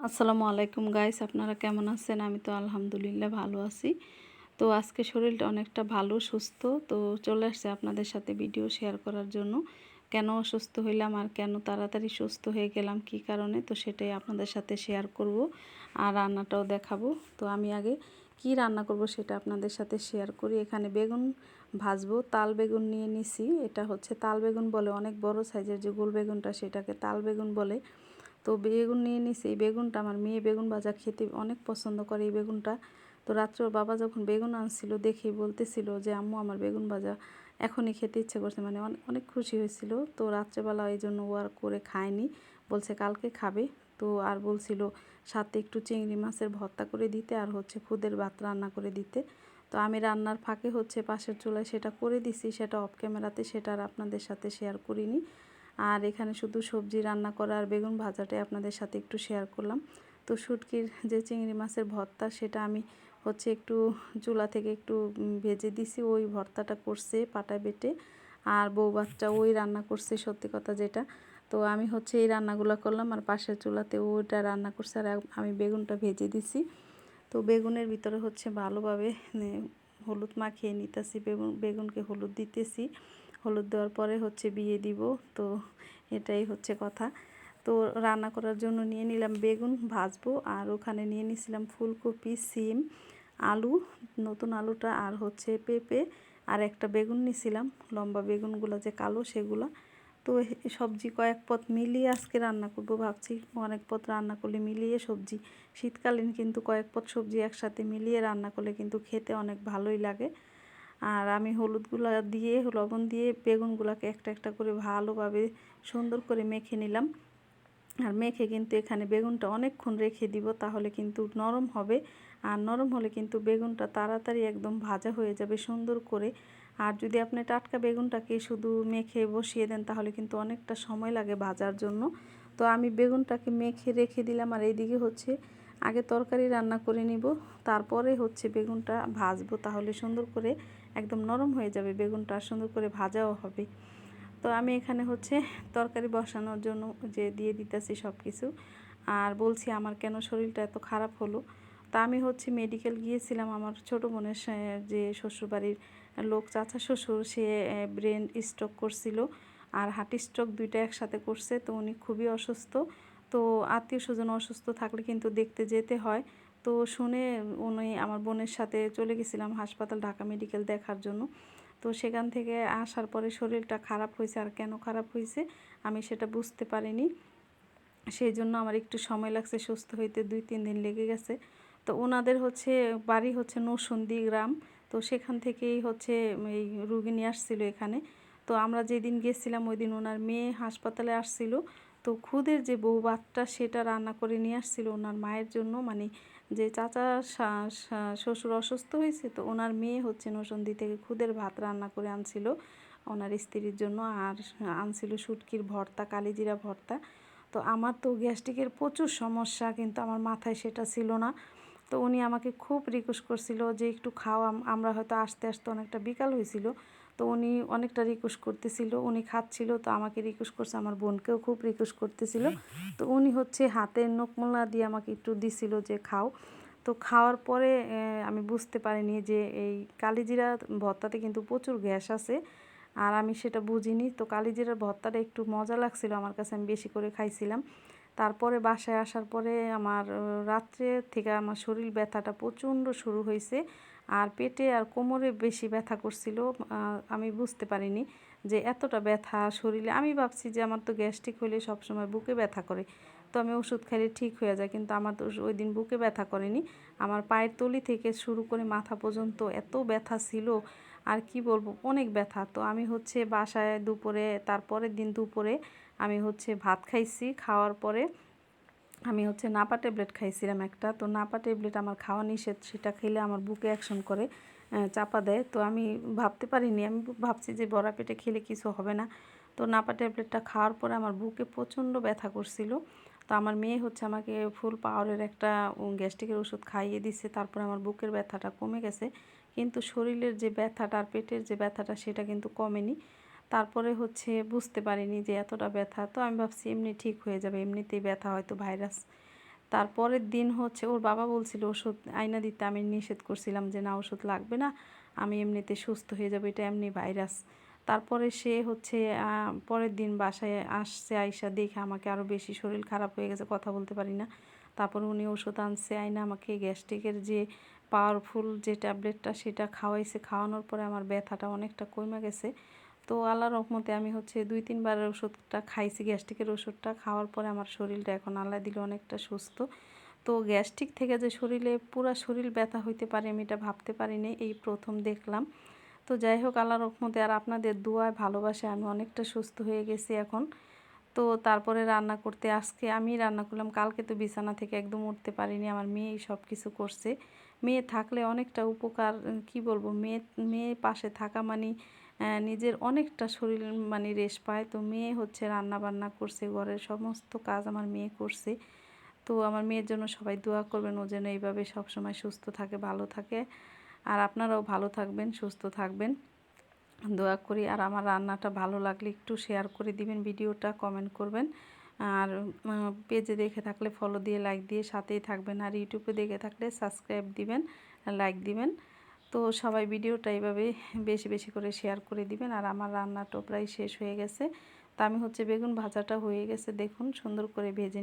আসসালামু আলাইকুম গাইস, আপনারা কেমন আছেন? আমি তো আলহামদুলিল্লাহ ভালো আছি। তো আজকে শরীরটা অনেকটা ভালো সুস্থ। তো চলে আসছে আপনাদের সাথে ভিডিও শেয়ার করার জন্য। কেন অসুস্থ হইলাম আর কেন তাড়াতাড়ি সুস্থ হয়ে গেলাম, কি কারণে, তো সেটাই আপনাদের সাথে শেয়ার করব আর রান্নাটাও দেখাবো। তো আমি আগে কি রান্না করব সেটা আপনাদের সাথে শেয়ার করি। এখানে বেগুন ভাজবো, তাল বেগুন নিয়ে নিছি। এটা হচ্ছে তাল বেগুন বলে, অনেক বড় সাইজের যে গোল বেগুনটা সেটাকে তাল বেগুন বলে। তো বেগুন নিয়ে নিছি। এই বেগুনটা আমার মেয়ে বেগুন ভাজা খেতে অনেক পছন্দ করে এই বেগুনটা। তো রাত্রে ওর বাবা যখন বেগুন আনছিল দেখেই বলতেছিল যে আম্মু আমার বেগুন ভাজা এখনই খেতে ইচ্ছে করছে, মানে অনেক খুশি হয়েছিল। তো রাত্রেবেলা এই জন্য ও আর করে খায়নি, বলছে কালকে খাবে। তো আর বলছিল সাথে একটু চিংড়ি মাছের ভর্তা করে দিতে আর হচ্ছে খুদের ভাত রান্না করে দিতে। তো আমি রান্নার ফাঁকে হচ্ছে পাশের চুলায় সেটা করে দিছি, সেটা অফ ক্যামেরাতে, সেটা আর আপনাদের সাথে শেয়ার করিনি। আর এখানে শুধু সবজি রান্না করা আর বেগুন ভাজাটাই আপনাদের সাথে একটু শেয়ার করলাম। তো শুটকির যে চিংড়ি মাছের ভর্তা সেটা আমি হচ্ছে একটু চুলা থেকে একটু ভেজে দিছি, ওই ভর্তাটা করছে পাটায় বেটে। আর বউ বাচ্চা ওই রান্না করছে, সত্যি কথা যেটা। তো আমি হচ্ছে এই রান্নাগুলো করলাম আর পাশের চুলাতে ওইটা রান্না করছে আর আমি বেগুনটা ভেজে দিছি। তো বেগুনের ভিতরে হচ্ছে ভালোভাবে হলুদ মাখিয়ে নিতেছি, বেগুনকে হলুদ দিতেছি। হলুদ দেওয়ার পরে হচ্ছে বিয়ে দিব। তো এটাই হচ্ছে কথা। তো রান্না করার জন্য নিয়ে নিলাম বেগুন ভাজবো, আর ওখানে নিয়ে নিয়েছিলাম ফুলকপি, সিম, আলু, নতুন আলুটা, আর হচ্ছে পেঁপে, আর একটা বেগুন নিয়েছিলাম, লম্বা বেগুনগুলো যে কালো সেগুলো। তো সবজি কয়েক পদ মিলিয়ে আজকে রান্না করব ভাবছি। অনেক পদ রান্না করলে মিলিয়ে সবজি, শীতকালীন কিন্তু কয়েক পদ সবজি একসাথে মিলিয়ে রান্না করলে কিন্তু খেতে অনেক ভালোই লাগে। আর আমি হলুদগুলা দিয়ে লবণ দিয়ে বেগুনগুলোকে একটা একটা করে ভালোভাবে সুন্দর করে মেখে নিলাম। আর মেখে কিন্তু এখানে বেগুনটা অনেকক্ষণ রেখে দিব, তাহলে কিন্তু নরম হবে। আর নরম হলে কিন্তু বেগুনটা তাড়াতাড়ি একদম ভাজা হয়ে যাবে সুন্দর করে। আর যদি আপনি টাটকা বেগুনটাকে শুধু মেখে বসিয়ে দেন তাহলে কিন্তু অনেকটা সময় লাগে ভাজার জন্য। তো আমি বেগুনটাকে মেখে রেখে দিলাম, আর এইদিকে হচ্ছে আগে তরকারি রান্না করে নিব, তারপরে হচ্ছে বেগুনটা ভাজবো, তাহলে সুন্দর করে একদম নরম হয়ে যাবে বেগুনটা, সুন্দর করে ভাজাও হবে। তো আমি এখানে হচ্ছে তরকারি বসানোর জন্য যে দিয়ে দিতেছি সব কিছু। আর বলছি আমার কেন শরীরটা এত খারাপ হলো। তা আমি হচ্ছে মেডিকেল গিয়েছিলাম, আমার ছোটো বোনের যে শ্বশুরবাড়ির লোক, চাচা শ্বশুর, সে ব্রেন স্ট্রোক করছিল আর হার্ট স্ট্রোক, দুইটা একসাথে করছে। তো উনি খুবই অসুস্থ। তো আত্মীয় স্বজন অসুস্থ থাকলে কিন্তু দেখতে যেতে হয়। তো শুনে উনি আমার বোনের সাথে চলে গেছিলাম হাসপাতাল, ঢাকা মেডিকেল দেখার জন্য। তো সেখান থেকে আসার পরে শরীরটা খারাপ হয়েছে, আর কেন খারাপ হয়েছে আমি সেটা বুঝতে পারিনি। সেই জন্য আমার একটু সময় লাগছে সুস্থ হইতে, 2-3 দিন লেগে গেছে। তো ওনাদের হচ্ছে বাড়ি হচ্ছে নরসিংদী গ্রাম। তো সেখান থেকেই হচ্ছে এই রুগী নিয়ে আসছিল এখানে। তো আমরা যেদিন গেছিলাম ওই দিন ওনার মেয়ে হাসপাতালে আসছিল। তো খুদের যে বউ ভাতটা সেটা রান্না করে নিয়ে আসছিল ওনার মায়ের জন্য, মানে যে চাচা শ্বশুর অসুস্থ হয়েছে, তো ওনার মেয়ে হচ্ছে নরসিংদী থেকে খুদের ভাত রান্না করে আনছিল ওনার স্ত্রীর জন্য। আর আনছিল শুটকির ভর্তা, কালিজিরা ভর্তা। তো আমার তো গ্যাস্ট্রিকের প্রচুর সমস্যা, কিন্তু আমার মাথায় সেটা ছিল না। তো উনি আমাকে খুব রিকোয়েস্ট করছিল যে একটু খাও, আমরা হয়তো আস্তে আস্তে অনেকটা বিকাল হয়েছিল। তো উনি অনেকটা রিকোয়েস্ট করতেছিল, উনি খাচ্ছিল, তো আমাকে রিকোয়েস্ট করছে, আমার বোনকেও খুব রিকোয়েস্ট করতেছিল। তো উনি হচ্ছে হাতের নখমোলা দিয়ে আমাকে একটু দিছিল যে খাও। তো খাওয়ার পরে আমি বুঝতে পারিনি যে এই কালিজিরা ভর্তাতে কিন্তু প্রচুর গ্যাস আছে, আর আমি সেটা বুঝিনি। তো কালিজিরার ভর্তাটা একটু মজা লাগছিল আমার কাছে, আমি বেশি করে খাইছিলাম। তারপরে বাসায় আসার পরে আমার রাত্রে থেকে আমার শরীর ব্যথাটা প্রচণ্ড শুরু হয়েছে, আর পেটে আর কোমরে বেশি ব্যথা করছিল। আমি বুঝতে পারিনি যে এতটা ব্যথা শরীরে। আমি ভাবছি যে আমার তো গ্যাস্ট্রিক হলে সবসময় বুকে ব্যথা করে, তো আমি ওষুধ খাইলে ঠিক হয়ে যায়, কিন্তু আমার তো ওই দিন বুকে ব্যথা করেনি। আমার পায়ের তলি থেকে শুরু করে মাথা পর্যন্ত এত ব্যথা ছিল, আর কি বলবো, অনেক ব্যথা। তো আমি হচ্ছে বাসায় দুপুরে, তারপরের দিন দুপুরে আমি হচ্ছে ভাত খাইছি। খাওয়ার পরে আমি হচ্ছে নাপা ট্যাবলেট খাইছিলাম একটা। তো নাপা ট্যাবলেট আমার খাওয়া নিষেধ, সেটা খেলে আমার বুকে অ্যাকশন করে, চাপা দেয়। তো আমি ভাবতে পারিনি, আমি ভাবছি যে বড়া পেটে খেলে কিছু হবে না। তো নাপা ট্যাবলেটটা খাওয়ার পরে আমার বুকে প্রচণ্ড ব্যথা করছিল। তো আমার মেয়ে হচ্ছে আমাকে ফুল পাওয়ারের একটা গ্যাস্ট্রিকের ওষুধ খাইয়ে দিছে, তারপরে আমার বুকের ব্যথাটা কমে গেছে। কিন্তু শরীরের যে ব্যথাটা আর পেটের যে ব্যথাটা সেটা কিন্তু কমেনি। তারপরে হচ্ছে বুঝতে পারিনি যে এতটা ব্যথা। তো আমি ভাবছি এমনি ঠিক হয়ে যাবে, এমনিতেই ব্যথা, হয়তো ভাইরাস। তারপরের দিন হচ্ছে ওর বাবা বলছিল ওষুধ আইনা দিতে, আমি নিষেধ করছিলাম যে না ওষুধ লাগবে না, আমি এমনিতে সুস্থ হয়ে যাবো, এটা এমনি ভাইরাস। তারপরে সে হচ্ছে পরের দিন বাসায় আসছে, আইসা দেখে আমাকে আরও বেশি শরীর খারাপ হয়ে গেছে, কথা বলতে পারি না। তারপরে উনি ওষুধ আনছে, আইনা আমাকে গ্যাস্ট্রিকের যে পাওয়ারফুল যে ট্যাবলেটটা সেটা খাওয়াইছে, খাওয়ানোর পরে আমার ব্যথাটা অনেকটা কমে গেছে। তো আল্লাহর রহমতে আমি হচ্ছে 2-3 বার ওষুধটা খাইছি, গ্যাস্ট্রিকের ওষুধটা খাওয়ার পরে আমার শরীরটা এখন আল্লাহ দিলে অনেকটা সুস্থ। তো গ্যাস্ট্রিক থেকে যে শরীরে পুরা শরীর ব্যথা হইতে পারে আমি এটা ভাবতে পারিনি, এই প্রথম দেখলাম। তো যাই হোক আল্লাহর রহমতে আর আপনাদের দোয়ায় ভালোবাসায় আমি অনেকটা সুস্থ হয়ে গেছি এখন। তো তারপরে রান্না করতে আজকে আমি রান্না করলাম, কালকে তো বিছানা থেকে একদম উঠতে পারিনি, আমার মেয়েই সব কিছু করছে। মেয়ে থাকলে অনেকটা উপকার, কি বলবো, মেয়ে মেয়ে পাশে থাকা মানে নিজের অনেকটা শরীর মানে রেস্ট পায়। তো মেয়ে হচ্ছে রান্না বান্না করছে, ঘরের সমস্ত কাজ আমার মেয়ে করছে। তো আমার মেয়ের জন্য সবাই দোয়া করবেন, ও যেন এইভাবে সবসময় সুস্থ থাকে, ভালো থাকে। আর আপনারাও ভালো থাকবেন, সুস্থ থাকবেন, দোয়া করি। আর আমার রান্নাটা ভালো লাগলে একটু শেয়ার করে দিবেন ভিডিওটা, কমেন্ট করবেন। আর পেজে দেখে থাকলে ফলো দিয়ে লাইক দিয়ে সাথেই থাকবেন, আর ইউটিউবে দেখে থাকলে সাবস্ক্রাইব দিবেন, লাইক দিবেন। তো সবাই ভিডিওটা এইভাবে বেশি বেশি করে শেয়ার করে দিবেন। আর আমার রান্নাটা প্রায় শেষ হয়ে গেছে। তো আমি হচ্ছে বেগুন ভাজাটা হয়ে গেছে, দেখুন সুন্দর করে ভেজে